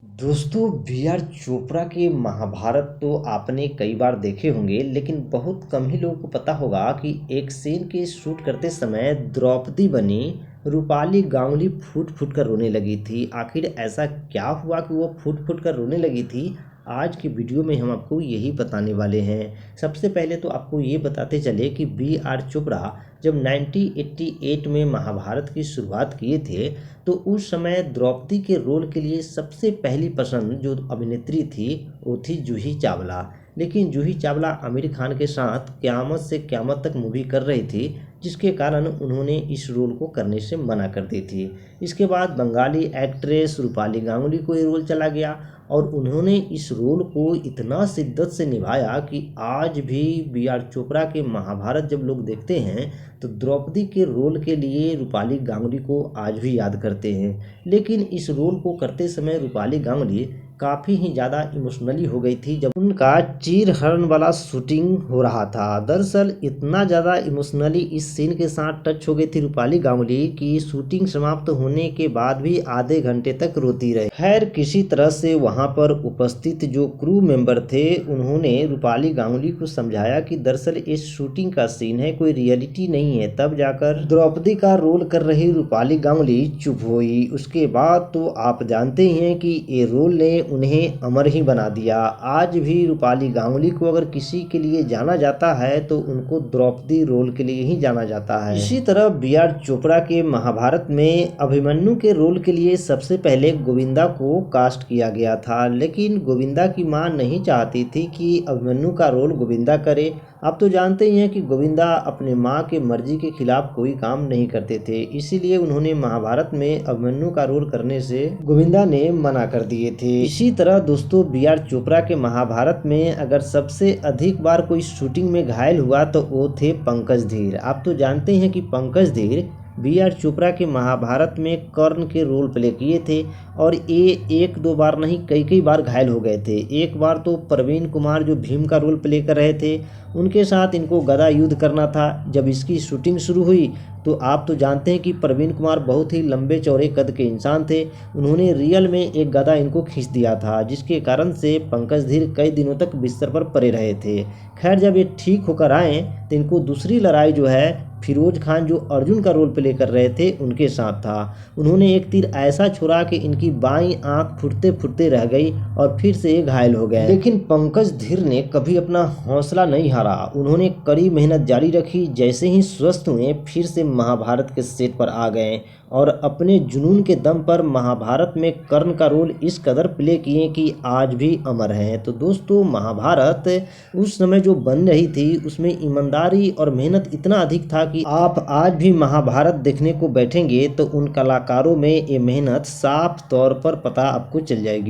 दोस्तों B are Chopra के महाभारत तो आपने कई बार देखे होंगे, लेकिन बहुत कम ही लोगों को पता होगा कि एक सीन के शूट करते समय द्रौपदी बनी रूपाली गांगुली फूट फूट कर रोने लगी थी। आखिर ऐसा क्या हुआ कि वो फूट फूट कर रोने लगी थी? आज की वीडियो में हम आपको यही बताने वाले हैं। सबसे पहले तो आपको ये बताते चले कि बी आर चोपड़ा जब 1988 में महाभारत की शुरुआत किए थे, तो उस समय द्रौपदी के रोल के लिए सबसे पहली पसंद जो अभिनेत्री थी वो थी जूही चावला। लेकिन जूही चावला आमिर खान के साथ क़यामत से क़यामत तक मूवी कर रही थी, जिसके कारण उन्होंने इस रोल को करने से मना कर दी थी। इसके बाद बंगाली एक्ट्रेस रूपाली गांगुली को ये रोल चला गया और उन्होंने इस रोल को इतना शिद्दत से निभाया कि आज भी बी आर चोपड़ा के महाभारत जब लोग देखते हैं तो द्रौपदी के रोल के लिए रूपाली गांगुली को आज भी याद करते हैं। लेकिन इस रोल को करते समय रूपाली गांगुली काफ़ी ही ज़्यादा इमोशनली हो गई थी जब उनका चीरहरण वाला शूटिंग हो रहा था। दरअसल इतना ज़्यादा इमोशनली इस सीन के साथ टच हो गई थी रूपाली गांगुली कि शूटिंग समाप्त होने के बाद भी आधे घंटे तक रोती रही। खैर, किसी तरह से वहां पर उपस्थित जो क्रू मेंबर थे उन्होंने रूपाली गांगुली को समझाया कि दरअसल इस शूटिंग का सीन है, कोई रियलिटी नहीं है। तब जाकर द्रौपदी का रोल कर रही रूपाली गांगुली चुप हुई। उसके बाद तो आप जानते ही हैं कि ये रोल ने उन्हें अमर ही बना दिया। आज भी रूपाली गांगुली को अगर किसी के लिए जाना जाता है तो उनको द्रौपदी रोल के लिए ही जाना जाता है। इसी तरह बी आर चोपड़ा के महाभारत में अभिमन्यु के रोल के लिए सबसे पहले गोविंदा को कास्ट किया गया था, लेकिन गोविंदा की मां नहीं चाहती थी कि अभिमन्यु का रोल गोविंदा करे। आप तो जानते ही हैं कि गोविंदा अपने मां के मर्जी के खिलाफ कोई काम नहीं करते थे, इसीलिए उन्होंने महाभारत में अभिमन्यु का रोल करने से गोविंदा ने मना कर दिए थे। इसी तरह दोस्तों बी आर चोपड़ा के महाभारत में अगर सबसे अधिक बार कोई शूटिंग में घायल हुआ तो वो थे पंकज धीर। आप तो जानते हैं कि पंकज धीर बी आर चोपड़ा के महाभारत में कर्ण के रोल प्ले किए थे और ये एक दो बार नहीं कई कई बार घायल हो गए थे। एक बार तो प्रवीण कुमार जो भीम का रोल प्ले कर रहे थे उनके साथ इनको गदा युद्ध करना था। जब इसकी शूटिंग शुरू हुई तो आप तो जानते हैं कि प्रवीण कुमार बहुत ही लंबे चौड़े कद के इंसान थे। उन्होंने रियल में एक गदा इनको खींच दिया था, जिसके कारण से पंकज धीर कई दिनों तक बिस्तर पर पड़े रहे थे। खैर, जब ये ठीक होकर आए तो इनको दूसरी लड़ाई जो है फिरोज खान जो अर्जुन का रोल प्ले कर रहे थे उनके साथ था। उन्होंने एक तीर ऐसा छोड़ा कि इनकी बाईं आंख फुटते फुटते रह गई और फिर से घायल हो गए। लेकिन पंकज धीर ने कभी अपना हौसला नहीं हारा। उन्होंने कड़ी मेहनत जारी रखी। जैसे ही स्वस्थ हुए फिर से महाभारत के सेट पर आ गए और अपने जुनून के दम पर महाभारत में कर्ण का रोल इस कदर प्ले किए कि आज भी अमर हैं। तो दोस्तों, महाभारत उस समय जो बन रही थी उसमें ईमानदारी और मेहनत इतना अधिक था कि आप आज भी महाभारत देखने को बैठेंगे तो उन कलाकारों में ये मेहनत साफ तौर पर पता आपको चल जाएगी।